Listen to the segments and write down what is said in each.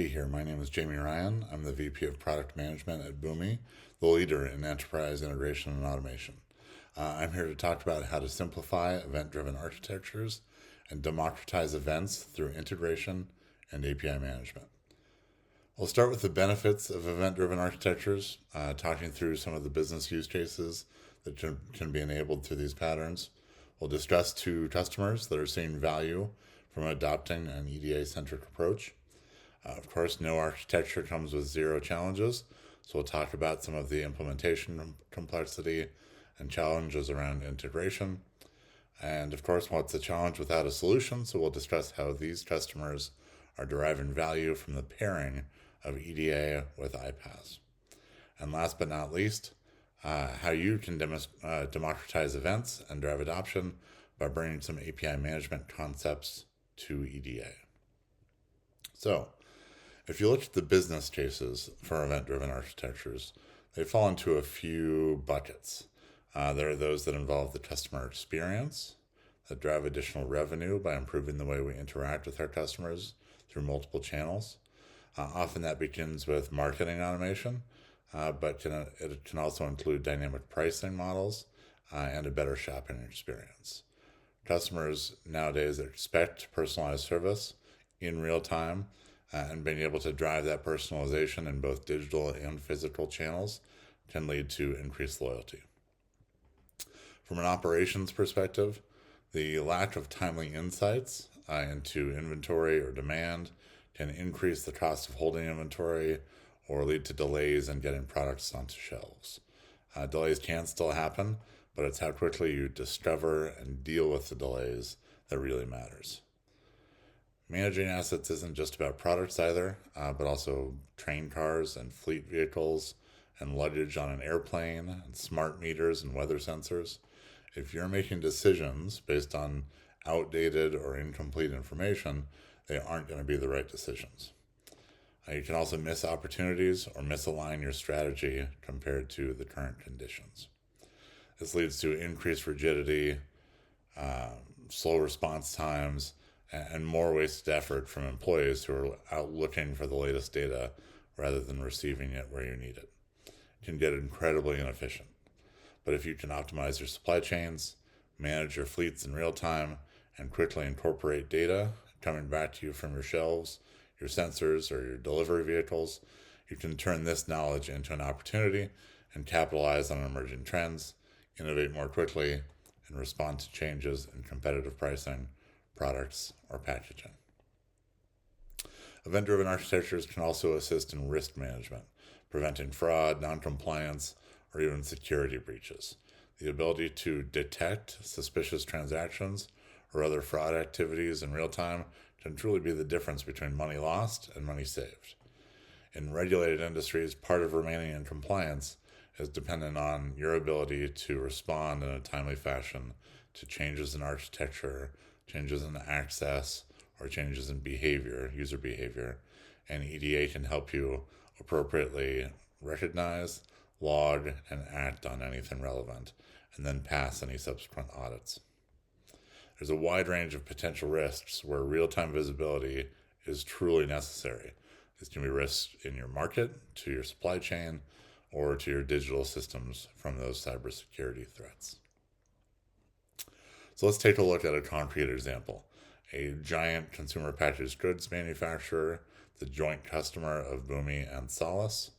be here. My name is Jamie Ryan. I'm the VP of Product Management at Boomi, the leader in enterprise integration and automation. I'm here to talk about how to simplify event-driven architectures and democratize events through integration and API management. We'll start with the benefits of event-driven architectures, talking through some of the business use cases that can be enabled through these patterns. We'll discuss two customers that are seeing value from adopting an EDA-centric approach. Of course, no architecture comes with zero challenges, so we'll talk about some of the implementation complexity and challenges around integration. And of course, what's a challenge without a solution? So we'll discuss how these customers are deriving value from the pairing of EDA with iPaaS. And last but not least, how you can democratize events and drive adoption by bringing some API management concepts to EDA. So, if you look at the business cases for event-driven architectures, they fall into a few buckets. There are those that involve the customer experience, that drive additional revenue by improving the way we interact with our customers through multiple channels. Often that begins with marketing automation, but it can also include dynamic pricing models and a better shopping experience. Customers nowadays expect personalized service in real time, and being able to drive that personalization in both digital and physical channels can lead to increased loyalty. From an operations perspective, the lack of timely insights into inventory or demand can increase the cost of holding inventory or lead to delays in getting products onto shelves. Delays can still happen, but it's how quickly you discover and deal with the delays that really matters. Managing assets isn't just about products either, but also train cars and fleet vehicles and luggage on an airplane and smart meters and weather sensors. If you're making decisions based on outdated or incomplete information, they aren't going to be the right decisions. You can also miss opportunities or misalign your strategy compared to the current conditions. This leads to increased rigidity, slow response times, and more wasted effort from employees who are out looking for the latest data rather than receiving it where you need it. It can get incredibly inefficient. But if you can optimize your supply chains, manage your fleets in real time, and quickly incorporate data coming back to you from your shelves, your sensors, or your delivery vehicles, you can turn this knowledge into an opportunity and capitalize on emerging trends, innovate more quickly, and respond to changes in competitive pricing, products, or packaging. Event-driven architectures can also assist in risk management, preventing fraud, non-compliance, or even security breaches. The ability to detect suspicious transactions or other fraud activities in real time can truly be the difference between money lost and money saved. In regulated industries, part of remaining in compliance is dependent on your ability to respond in a timely fashion to changes in architecture, changes in access, or changes in behavior, user behavior, and EDA can help you appropriately recognize, log, and act on anything relevant, and then pass any subsequent audits. There's a wide range of potential risks where real-time visibility is truly necessary. These can be risks in your market, to your supply chain, or to your digital systems from those cybersecurity threats. So let's take a look at a concrete example. A giant consumer packaged goods manufacturer, the joint customer of Boomi and Solace,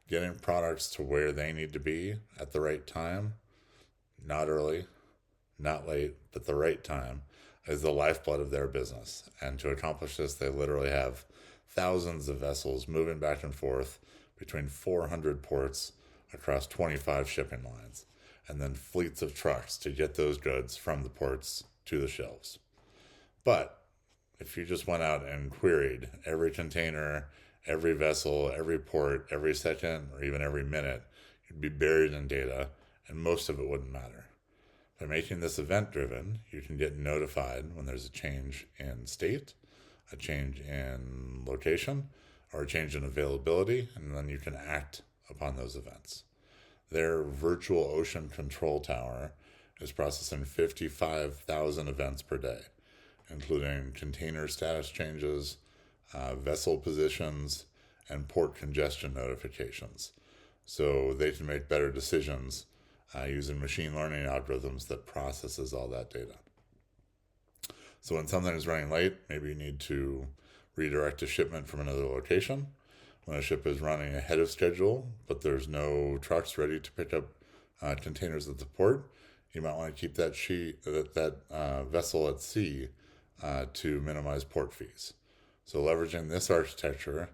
getting products to where they need to be at the right time, not early, not late, but the right time, is the lifeblood of their business. And to accomplish this, they literally have thousands of vessels moving back and forth between 400 ports across 25 shipping lines, and then fleets of trucks to get those goods from the ports to the shelves. But if you just went out and queried every container, every vessel, every port, every second, or even every minute, you'd be buried in data, and most of it wouldn't matter. By making this event-driven, you can get notified when there's a change in state, a change in location, or a change in availability, and then you can act upon those events. Their virtual ocean control tower is processing 55,000 events per day, including container status changes, vessel positions, and port congestion notifications. So they can make better decisions using machine learning algorithms that processes all that data. So when something is running late, maybe you need to redirect a shipment from another location. When a ship is running ahead of schedule, but there's no trucks ready to pick up containers at the port, you might want to keep that vessel at sea to minimize port fees. So leveraging this architecture,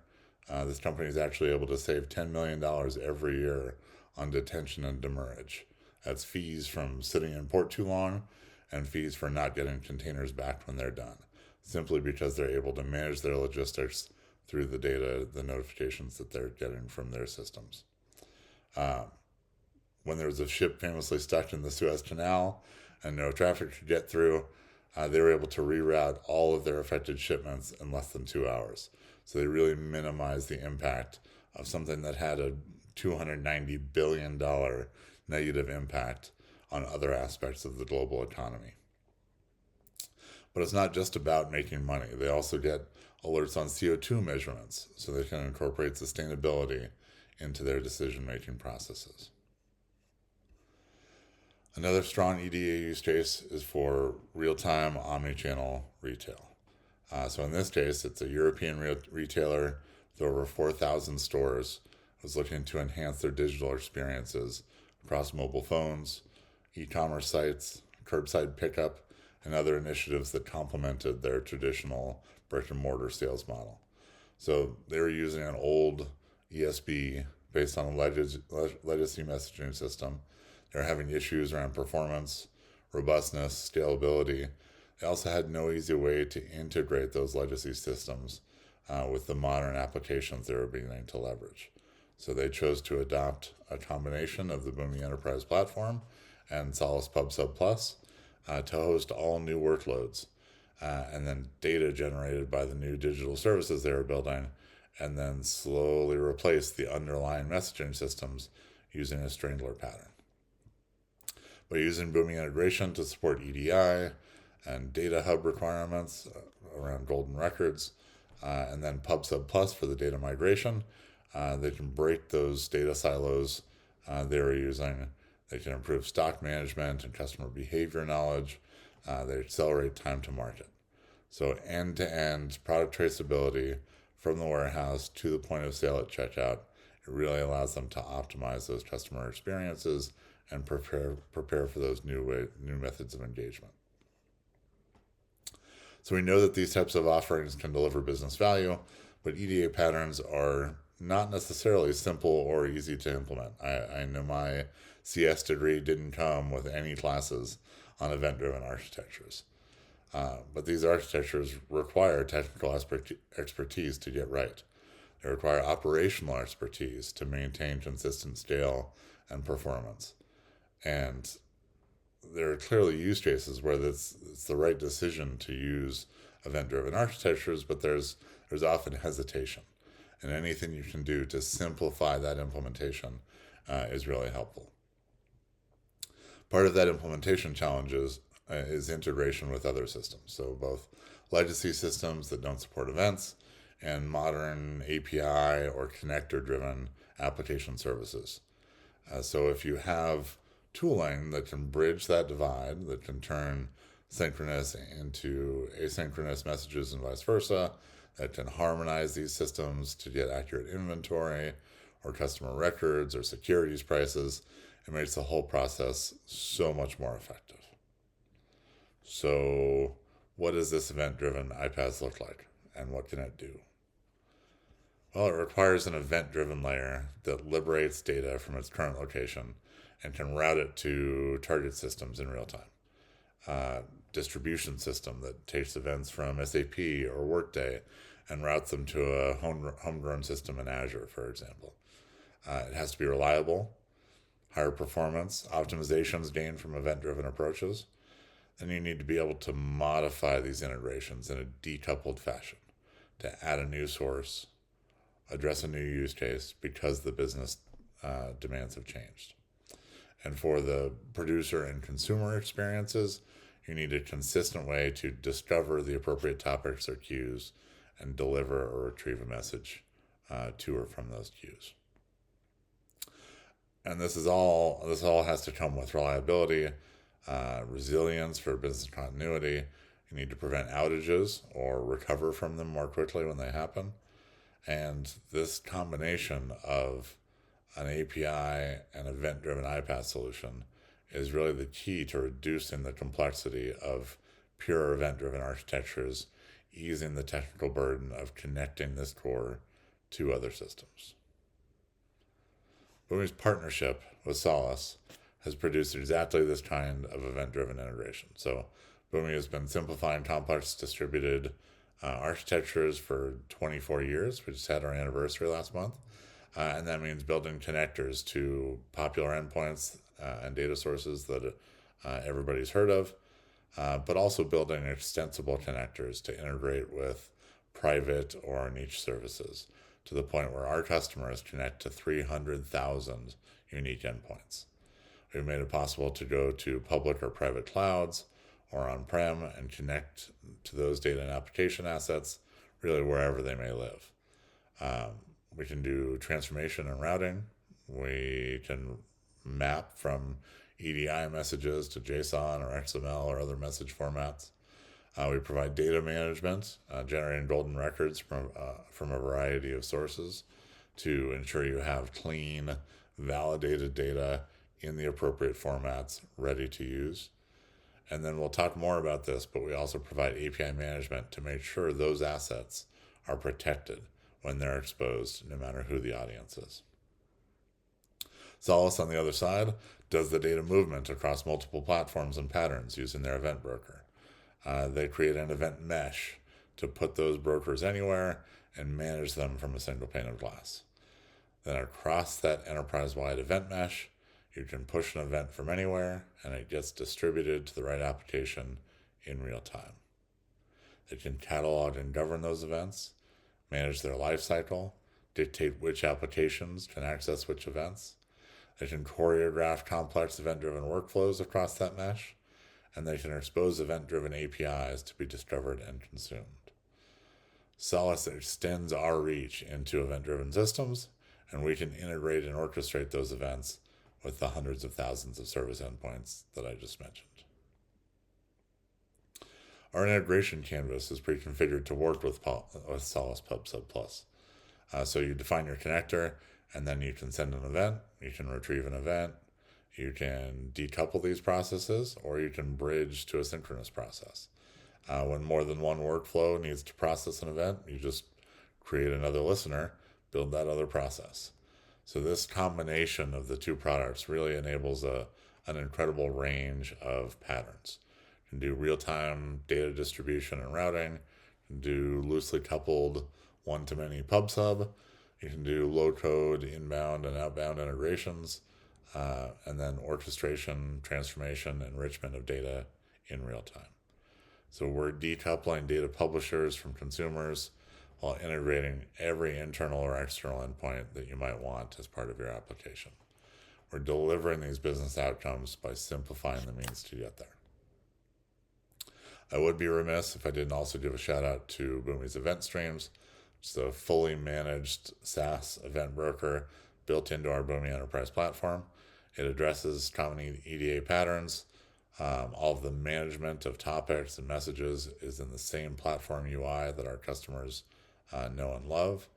this company is actually able to save $10 million every year on detention and demurrage. That's fees from sitting in port too long and fees for not getting containers back when they're done, simply because they're able to manage their logistics through the data, the notifications that they're getting from their systems. When there was a ship famously stuck in the Suez Canal and no traffic could get through, they were able to reroute all of their affected shipments in less than 2 hours. So they really minimized the impact of something that had a $290 billion negative impact on other aspects of the global economy. But it's not just about making money. They also get alerts on CO2 measurements, so they can incorporate sustainability into their decision-making processes. Another strong EDA use case is for real-time omni-channel retail. So in this case, it's a European retailer with over 4,000 stores was looking to enhance their digital experiences across mobile phones, e-commerce sites, curbside pickup, and other initiatives that complemented their traditional brick-and-mortar sales model. So they were using an old ESB based on a legacy messaging system. They were having issues around performance, robustness, scalability. They also had no easy way to integrate those legacy systems with the modern applications they were beginning to leverage. So they chose to adopt a combination of the Boomi Enterprise platform and Solace PubSub Plus to host all new workloads, and then data generated by the new digital services they were building, and then slowly replace the underlying messaging systems using a Strangler pattern. By using Boomi integration to support EDI and data hub requirements around golden records, and then PubSub Plus for the data migration, they can break those data silos they were using. They can improve stock management and customer behavior knowledge. They accelerate time to market. So end-to-end product traceability from the warehouse to the point of sale at checkout, it really allows them to optimize those customer experiences and prepare for those new methods of engagement. So we know that these types of offerings can deliver business value, but EDA patterns are not necessarily simple or easy to implement. I know my CS degree didn't come with any classes on event-driven architectures. But these architectures require technical expertise to get right. They require operational expertise to maintain consistent scale and performance. And there are clearly use cases where it's the right decision to use event-driven architectures, but there's often hesitation. And anything you can do to simplify that implementation is really helpful. Part of that implementation challenge is integration with other systems. So both legacy systems that don't support events and modern API or connector-driven application services. So if you have tooling that can bridge that divide, that can turn synchronous into asynchronous messages and vice versa, that can harmonize these systems to get accurate inventory or customer records or securities prices, it makes the whole process so much more effective. So what does this event-driven iPaaS look like, and what can it do? Well, it requires an event-driven layer that liberates data from its current location and can route it to target systems in real time. Distribution system that takes events from SAP or Workday and routes them to a homegrown system in Azure, for example. It has to be reliable, higher performance, optimizations gained from event-driven approaches. Then you need to be able to modify these integrations in a decoupled fashion to add a new source, address a new use case because the business demands have changed. And for the producer and consumer experiences, you need a consistent way to discover the appropriate topics or cues and deliver or retrieve a message to or from those queues. And this all has to come with reliability, resilience for business continuity. You need to prevent outages or recover from them more quickly when they happen. And this combination of an API and event-driven iPaaS solution is really the key to reducing the complexity of pure event-driven architectures, easing the technical burden of connecting this core to other systems. Boomi's partnership with Solace has produced exactly this kind of event-driven integration. So Boomi has been simplifying complex distributed architectures for 24 years. We just had our anniversary last month. And that means building connectors to popular endpoints and data sources that everybody's heard of, but also building extensible connectors to integrate with private or niche services to the point where our customers connect to 300,000 unique endpoints. We've made it possible to go to public or private clouds or on-prem and connect to those data and application assets really wherever they may live. We can do transformation and routing. We can map from EDI messages to JSON or XML or other message formats. We provide data management, generating golden records from a variety of sources to ensure you have clean, validated data in the appropriate formats ready to use. And then we'll talk more about this, but we also provide API management to make sure those assets are protected when they're exposed, no matter who the audience is. Solace, on the other side, does the data movement across multiple platforms and patterns using their event broker. They create an event mesh to put those brokers anywhere and manage them from a single pane of glass. Then across that enterprise-wide event mesh, you can push an event from anywhere and it gets distributed to the right application in real time. They can catalog and govern those events, manage their life cycle, dictate which applications can access which events. They can choreograph complex event-driven workflows across that mesh, and they can expose event-driven APIs to be discovered and consumed. Solace extends our reach into event-driven systems, and we can integrate and orchestrate those events with the hundreds of thousands of service endpoints that I just mentioned. Our integration canvas is pre-configured to work with Solace PubSub Plus. So you define your connector, and then you can send an event, you can retrieve an event, you can decouple these processes, or you can bridge to a synchronous process. When more than one workflow needs to process an event, you just create another listener, build that other process. So this combination of the two products really enables an incredible range of patterns. You can do real-time data distribution and routing, you can do loosely coupled one-to-many PubSub, you can do low-code inbound and outbound integrations, and then orchestration, transformation, enrichment of data in real time. So we're decoupling data publishers from consumers while integrating every internal or external endpoint that you might want as part of your application. We're delivering these business outcomes by simplifying the means to get there. I would be remiss if I didn't also give a shout out to Boomi's Event Streams. It's a fully managed SaaS event broker built into our Boomi Enterprise platform. It addresses common EDA patterns. All of the management of topics and messages is in the same platform UI that our customers know and love,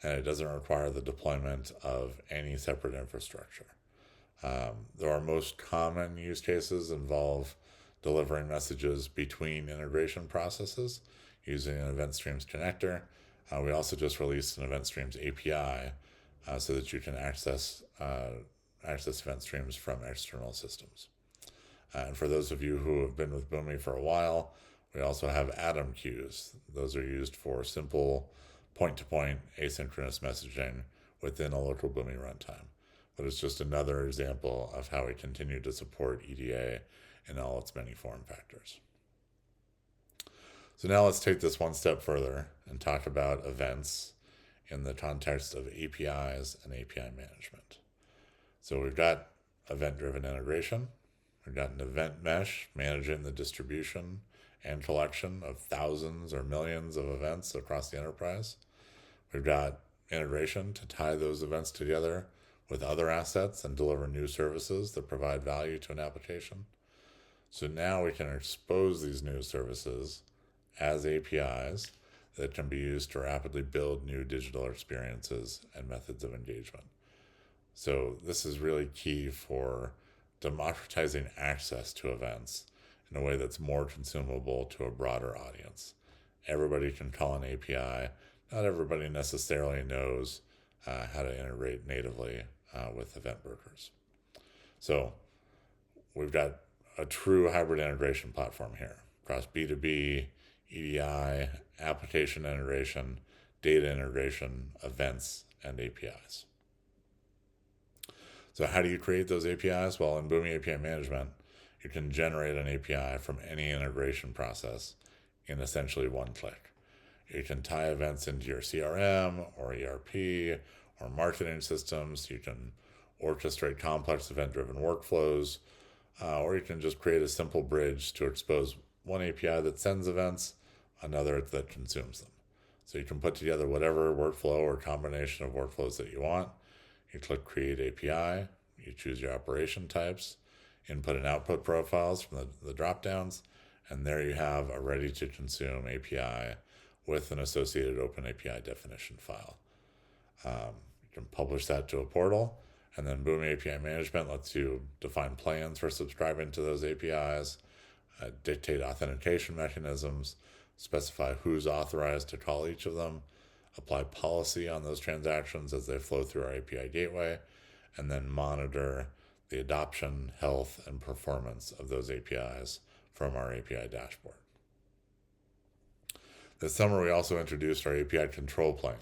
and it doesn't require the deployment of any separate infrastructure. Our most common use cases involve delivering messages between integration processes using an Event Streams connector. We also just released an Event Streams API so that you can access event streams from external systems. And for those of you who have been with Boomi for a while, we also have Atom queues. Those are used for simple point-to-point asynchronous messaging within a local Boomi runtime. But it's just another example of how we continue to support EDA in all its many form factors. So now let's take this one step further and talk about events in the context of APIs and API management. So we've got event-driven integration. We've got an event mesh managing the distribution and collection of thousands or millions of events across the enterprise. We've got integration to tie those events together with other assets and deliver new services that provide value to an application. So now we can expose these new services as APIs that can be used to rapidly build new digital experiences and methods of engagement. So this is really key for democratizing access to events in a way that's more consumable to a broader audience. Everybody can call an API. Not everybody necessarily knows how to integrate natively with event workers. So we've got a true hybrid integration platform here across B2B, EDI, application integration, data integration, events, and APIs. So how do you create those APIs? Well, in Boomi API Management, you can generate an API from any integration process in essentially one click. You can tie events into your CRM or ERP or marketing systems. You can orchestrate complex event-driven workflows, or you can just create a simple bridge to expose one API that sends events, another that consumes them. So you can put together whatever workflow or combination of workflows that you want. You click Create API, you choose your operation types, input and output profiles from the drop-downs, and there you have a ready-to-consume API with an associated Open API definition file. You can publish that to a portal, and then Boomi API Management lets you define plans for subscribing to those APIs, dictate authentication mechanisms, specify who's authorized to call each of them, apply policy on those transactions as they flow through our API gateway, and then monitor the adoption, health, and performance of those APIs from our API dashboard. This summer, we also introduced our API control plane.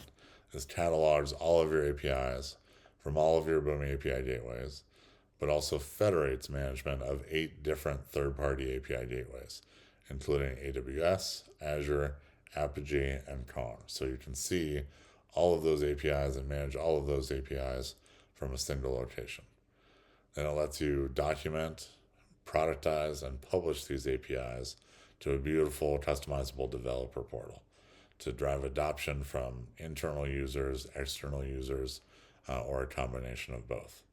This catalogs all of your APIs from all of your Boomi API gateways, but also federates management of 8 different third-party API gateways, including AWS, Azure, APIIDA, and Kong. So you can see all of those APIs and manage all of those APIs from a single location. Then it lets you document, productize, and publish these APIs to a beautiful, customizable developer portal to drive adoption from internal users, external users, or a combination of both.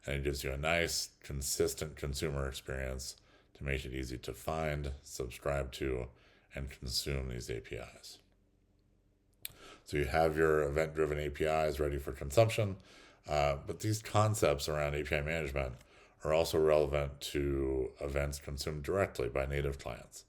And it gives you a nice, consistent consumer experience to make it easy to find, subscribe to, and consume these APIs. So you have your event-driven APIs ready for consumption, but these concepts around API management are also relevant to events consumed directly by native clients.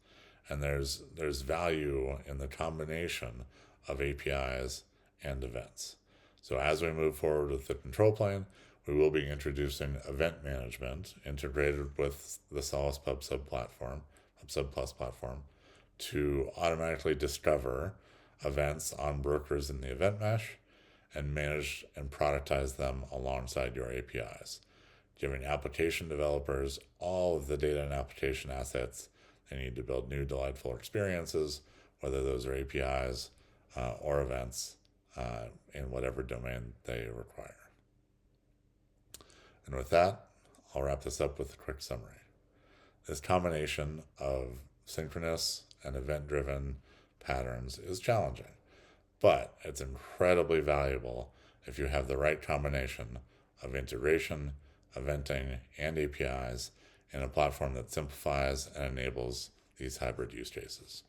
And there's value in the combination of APIs and events. So as we move forward with the control plane, we will be introducing event management integrated with the Solace PubSub platform, PubSub Plus platform, to automatically discover events on brokers in the event mesh and manage and productize them alongside your APIs, giving application developers all of the data and application assets they need to build new delightful experiences, whether those are APIs or events in whatever domain they require. And with that, I'll wrap this up with a quick summary. This combination of synchronous and event-driven patterns is challenging, but it's incredibly valuable if you have the right combination of integration, eventing, and APIs in a platform that simplifies and enables these hybrid use cases.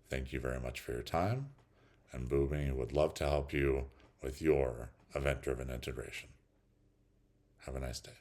Thank you very much for your time, and Boomi would love to help you with your event-driven integration. Have a nice day.